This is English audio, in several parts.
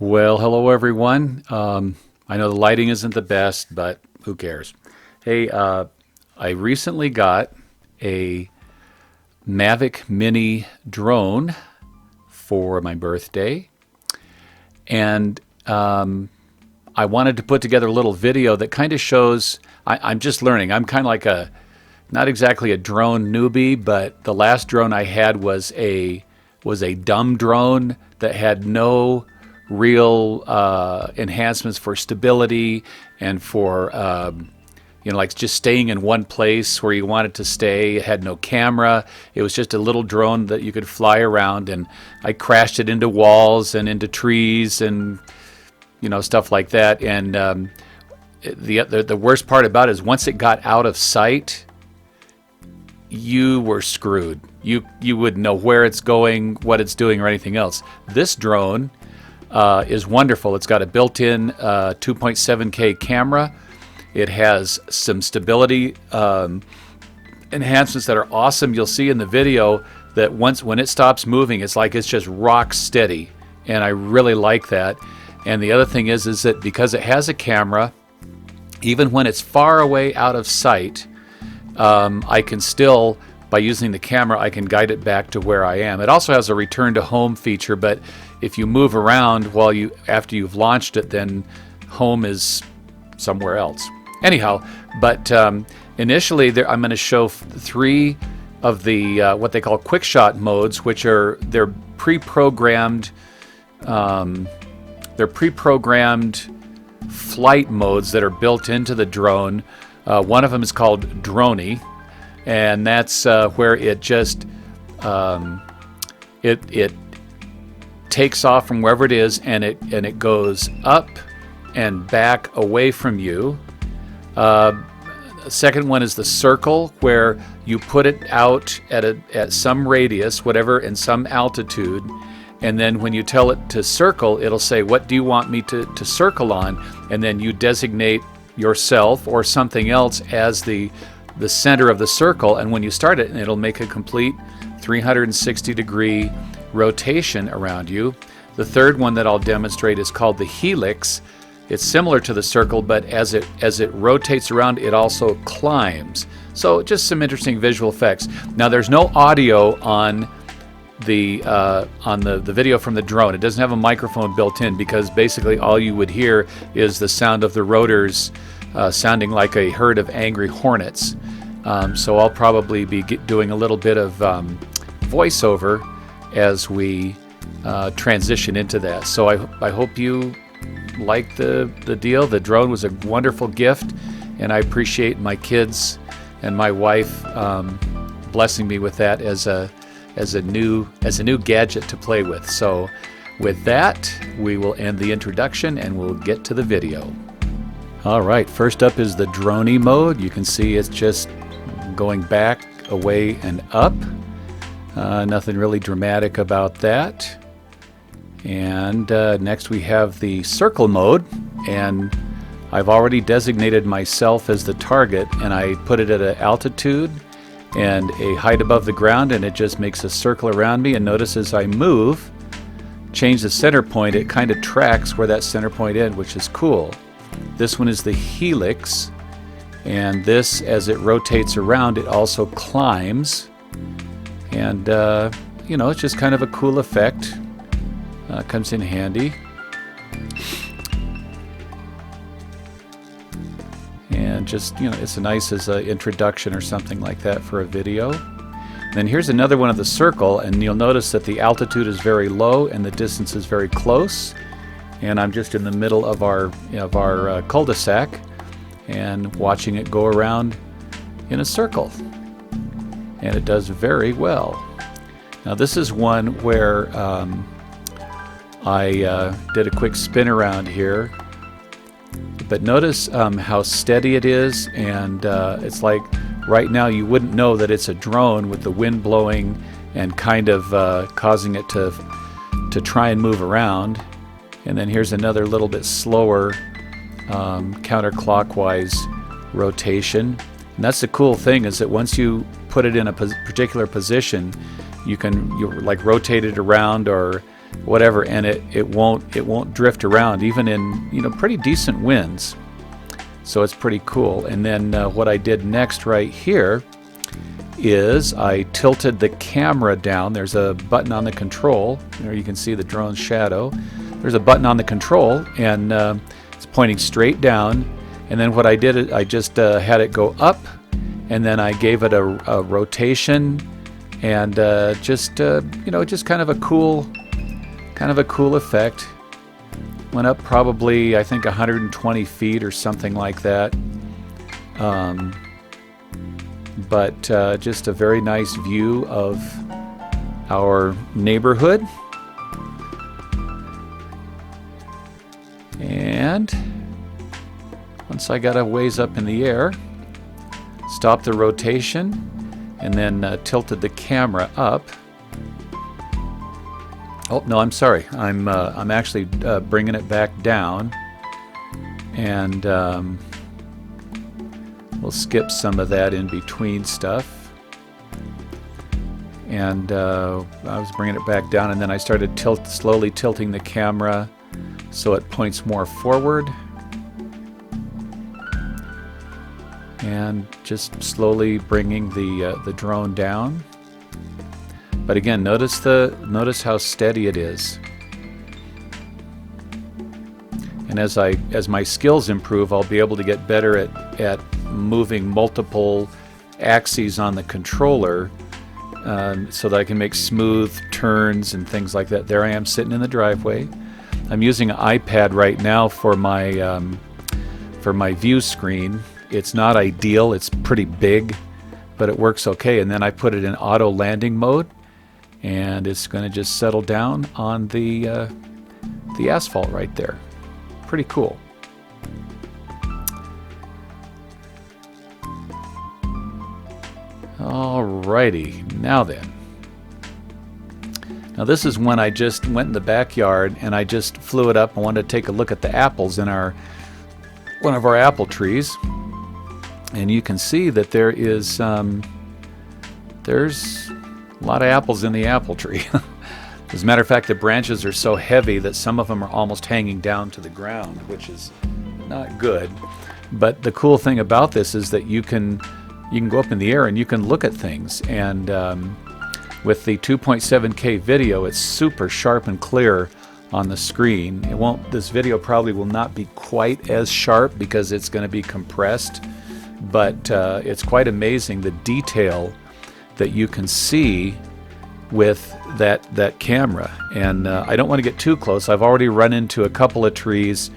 Well, hello everyone. I know the lighting isn't the best, but who cares? Hey, I recently got a Mavic Mini drone for my birthday, and I wanted to put together a little video that kind of shows. I'm just learning. I'm kind of like not exactly a drone newbie, but the last drone I had was a dumb drone that had no real enhancements for stability and for like just staying in one place where you wanted to stay. It had no camera. It was just a little drone that you could fly around, and I crashed it into walls and into trees and stuff like that. And the worst part about it is once it got out of sight, you were screwed. You wouldn't know where it's going, what it's doing, or anything else. This drone is wonderful. It's got a built-in 2.7K camera. It has some stability enhancements that are awesome. You'll see in the video that when it stops moving, it's like it's just rock steady, and I really like that. And the other thing is that because it has a camera, even when it's far away out of sight, I can still, by using the camera, I can guide it back to where I am. It also has a return to home feature, but if you move around after you've launched it, then home is somewhere else. Anyhow, but initially I'm going to show three of the what they call quick shot modes, which they're pre-programmed. They're pre-programmed flight modes that are built into the drone. One of them is called Droney, and that's where it just it takes off from wherever it is, and it goes up and back away from you. The second one is the circle, where you put it out at some radius, whatever, in some altitude, and then when you tell it to circle, it'll say, "What do you want me to circle on?" And then you designate yourself or something else as the center of the circle, and when you start it, it'll make a complete 360-degree rotation around you. The third one that I'll demonstrate is called the helix. It's similar to the circle, but as it rotates around, it also climbs. So just some interesting visual effects. Now there's no audio on the video from the drone. It doesn't have a microphone built in, because basically all you would hear is the sound of the rotors sounding like a herd of angry hornets. So I'll probably be doing a little bit of voiceover as we transition into that. So I hope you like the deal. The drone was a wonderful gift, and I appreciate my kids and my wife blessing me with that as a new gadget to play with. So with that, we will end the introduction and we'll get to the video. All right, first up is the Droney mode. You can see it's just going back, away, and up. Nothing really dramatic about that. And next we have the circle mode, and I've already designated myself as the target, and I put it at an altitude and a height above the ground, and it just makes a circle around me. And notice as I move, change the center point, it kind of tracks where that center point is, which is cool. This one is the helix, and this, as it rotates around, it also climbs, and it's just kind of a cool effect. Comes in handy. And just, it's a nice as an introduction or something like that for a video. Then here's another one of the circle, and you'll notice that the altitude is very low and the distance is very close. And I'm just in the middle of our cul-de-sac and watching it go around in a circle. And it does very well. Now this is one where I did a quick spin around here, but notice how steady it is, and it's like right now you wouldn't know that it's a drone with the wind blowing and kind of causing it to try and move around. And then here's another little bit slower counterclockwise rotation. And that's the cool thing, is that once you put it in a particular position, you like rotate it around or whatever, and it won't drift around even in, you know, pretty decent winds. So it's pretty cool. And then what I did next right here is I tilted the camera down. There's a button on the control. There you can see the drone's shadow. There's a button on the control, and it's pointing straight down. And then what I did is I just had it go up, and then I gave it a rotation, and just you know, just kind of a cool effect. Went up probably, I think, 120 feet or something like that. But just a very nice view of our neighborhood. And once I got a ways up in the air, stopped the rotation, and then tilted the camera up. Oh no, I'm sorry. I'm actually bringing it back down, and we'll skip some of that in between stuff. And I was bringing it back down, and then I started slowly tilting the camera so it points more forward, and just slowly bringing the drone down. But again, notice how steady it is. And as my skills improve, I'll be able to get better at moving multiple axes on the controller, so that I can make smooth turns and things like that. There I am sitting in the driveway. I'm using an iPad right now for my view screen. It's not ideal. It's pretty big, but it works okay. And then I put it in auto landing mode, and it's going to just settle down on the asphalt right there. Pretty cool. Alrighty, now then. Now this is when I just went in the backyard and I just flew it up. I wanted to take a look at the apples in one of our apple trees, and you can see that there's a lot of apples in the apple tree. As a matter of fact, the branches are so heavy that some of them are almost hanging down to the ground, which is not good. But the cool thing about this is that you can go up in the air and you can look at things. And with the 2.7K video, it's super sharp and clear on the screen. This video probably will not be quite as sharp because it's going to be compressed, but it's quite amazing the detail that you can see with that camera. And I don't want to get too close. I've already run into a couple of trees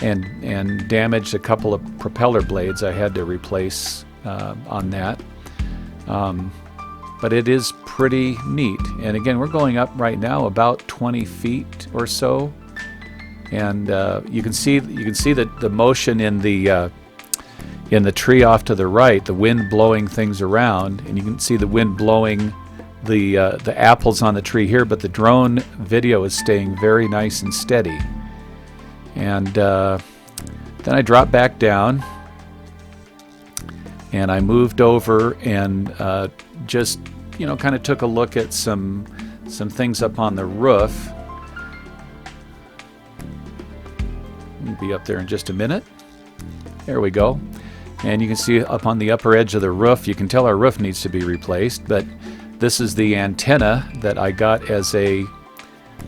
and damaged a couple of propeller blades I had to replace on that. But it is pretty neat. And again, we're going up right now about 20 feet or so, and you can see the motion in the tree off to the right, the wind blowing things around, and you can see the wind blowing the apples on the tree here. But the drone video is staying very nice and steady. And then I dropped back down, and I moved over and just, you know, kind of took a look at some things up on the roof. We'll be up there in just a minute. There we go. And you can see up on the upper edge of the roof, you can tell our roof needs to be replaced, but this is the antenna that I got as I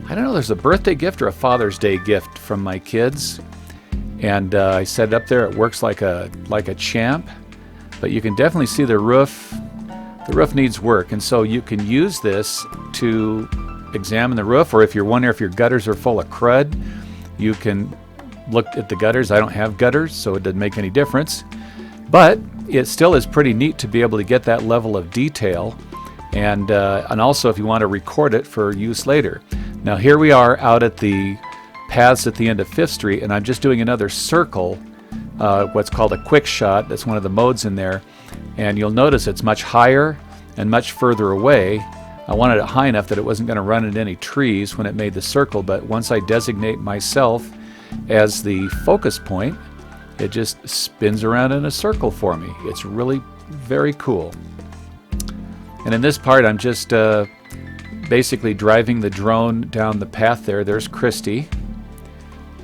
don't know, there's a birthday gift or a Father's Day gift from my kids. And I set it up there. It works like a champ, but you can definitely see the roof. The roof needs work, and so you can use this to examine the roof, or if you're wondering if your gutters are full of crud, you can look at the gutters. I don't have gutters, so it doesn't make any difference, but it still is pretty neat to be able to get that level of detail, and also if you want to record it for use later. Now here we are out at the paths at the end of 5th Street, and I'm just doing another circle, what's called a quick shot. That's one of the modes in there. And you'll notice it's much higher and much further away. I wanted it high enough that it wasn't going to run into any trees when it made the circle, but once I designate myself as the focus point, it just spins around in a circle for me. It's really very cool. And in this part, I'm just basically driving the drone down the path there. There's Christy.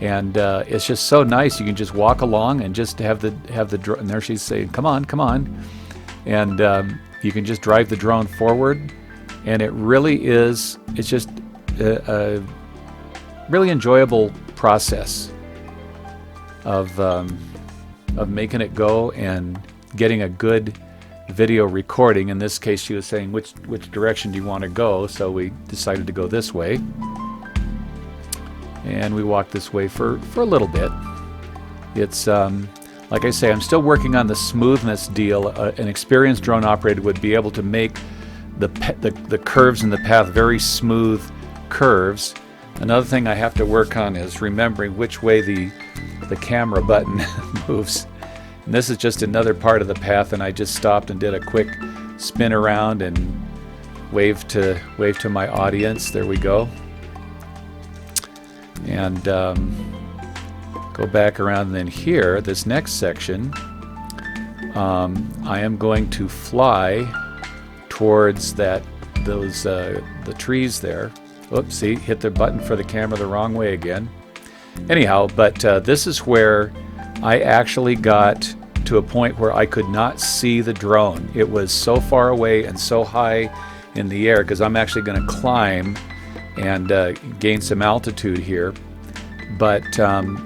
And it's just so nice. You can just walk along and just have the drone. And there she's saying, "Come on, come on," and you can just drive the drone forward. And it really is. It's just a really enjoyable process of making it go and getting a good video recording. In this case, she was saying, "Which direction do you want to go?" So we decided to go this way. And we walked this way for a little bit. It's, like I say, I'm still working on the smoothness deal. An experienced drone operator would be able to make the curves in the path very smooth curves. Another thing I have to work on is remembering which way the camera button moves. And this is just another part of the path, and I just stopped and did a quick spin around and wave to my audience. There we go. And go back around. And then here, this next section, I am going to fly towards the trees there. Oops, see, hit the button for the camera the wrong way again. Anyhow, but this is where I actually got to a point where I could not see the drone. It was so far away and so high in the air, because I'm actually going to climb and gain some altitude here, but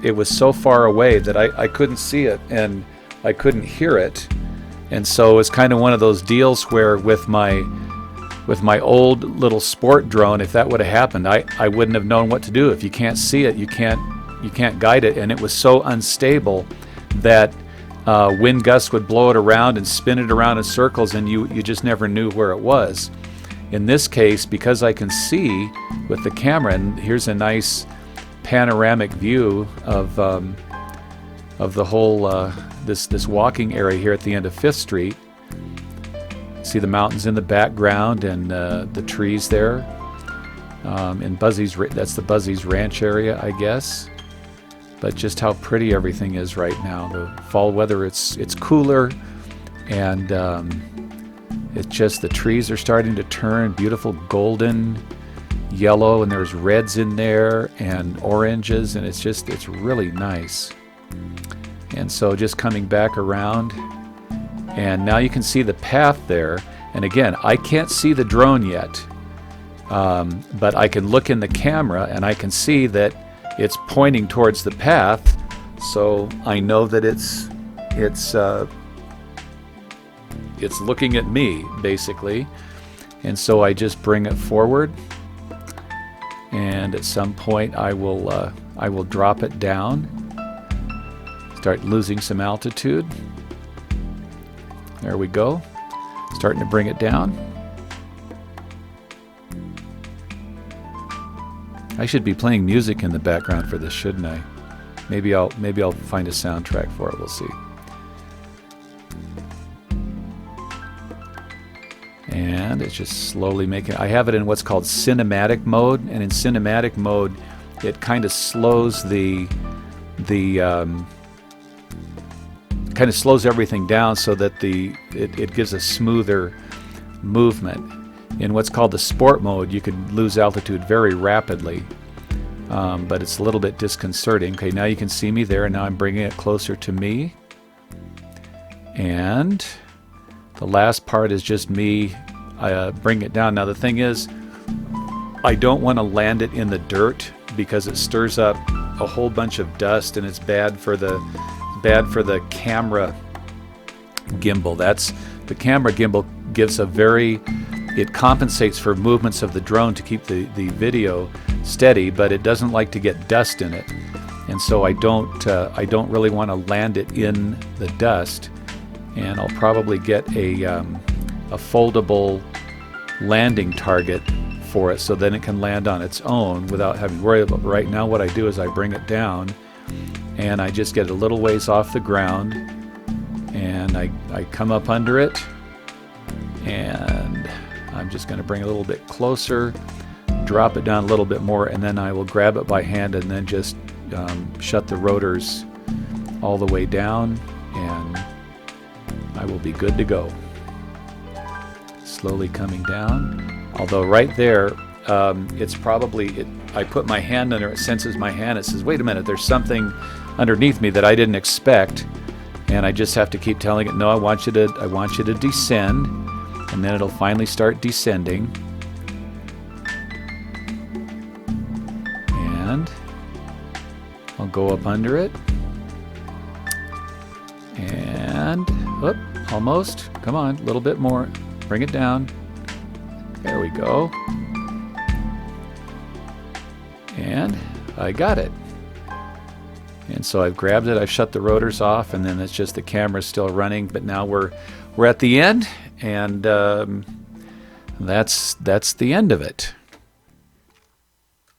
it was so far away that I couldn't see it and I couldn't hear it. And so it's kind of one of those deals where with my old little sport drone, if that would have happened, I wouldn't have known what to do. If you can't see it, you can't guide it. And it was so unstable that wind gusts would blow it around and spin it around in circles, and you just never knew where it was. In this case, because I can see with the camera, and here's a nice panoramic view of the whole this walking area here at the end of 5th Street. See the mountains in the background and the trees there. In Buzzy's, that's the Buzzy's Ranch area, I guess. But just how pretty everything is right now. The fall weather, it's cooler, and it's just the trees are starting to turn beautiful golden yellow, and there's reds in there and oranges, and it's really nice. And so just coming back around, and now you can see the path there. And again, I can't see the drone yet, but I can look in the camera and I can see that it's pointing towards the path, so I know that it's looking at me, basically. And so I just bring it forward, and at some point I will drop it down, start losing some altitude. There we go, starting to bring it down. I should be playing music in the background for this, shouldn't I? Maybe I'll find a soundtrack for it. We'll see. And it's just slowly making. I have it in what's called cinematic mode, and in cinematic mode, it kind of slows kind of slows everything down so that it gives a smoother movement. In what's called the sport mode, you can lose altitude very rapidly, but it's a little bit disconcerting. Okay, now you can see me there, and now I'm bringing it closer to me. And the last part is just me bring it down. Now the thing is, I don't want to land it in the dirt because it stirs up a whole bunch of dust, and it's bad for the camera gimbal. The camera gimbal gives it compensates for movements of the drone to keep the video steady, but it doesn't like to get dust in it. And so I don't really want to land it in the dust. And I'll probably get a foldable landing target for it, so then it can land on its own without having to worry about it. Right now what I do is I bring it down, and I just get a little ways off the ground, and I come up under it, and I'm just going to bring it a little bit closer, drop it down a little bit more, and then I will grab it by hand and then just shut the rotors all the way down, and I will be good to go. Slowly coming down. Although right there, it's probably, I put my hand under it, senses my hand, it says, wait a minute, there's something underneath me that I didn't expect, and I just have to keep telling it, no, I want you to descend, and then it'll finally start descending. And I'll go up under it, and whoop, almost, come on, a little bit more, bring it down, there we go, and I got it. And so I've grabbed it, I've shut the rotors off, and then it's just the camera's still running, but now we're at the end, and that's the end of it.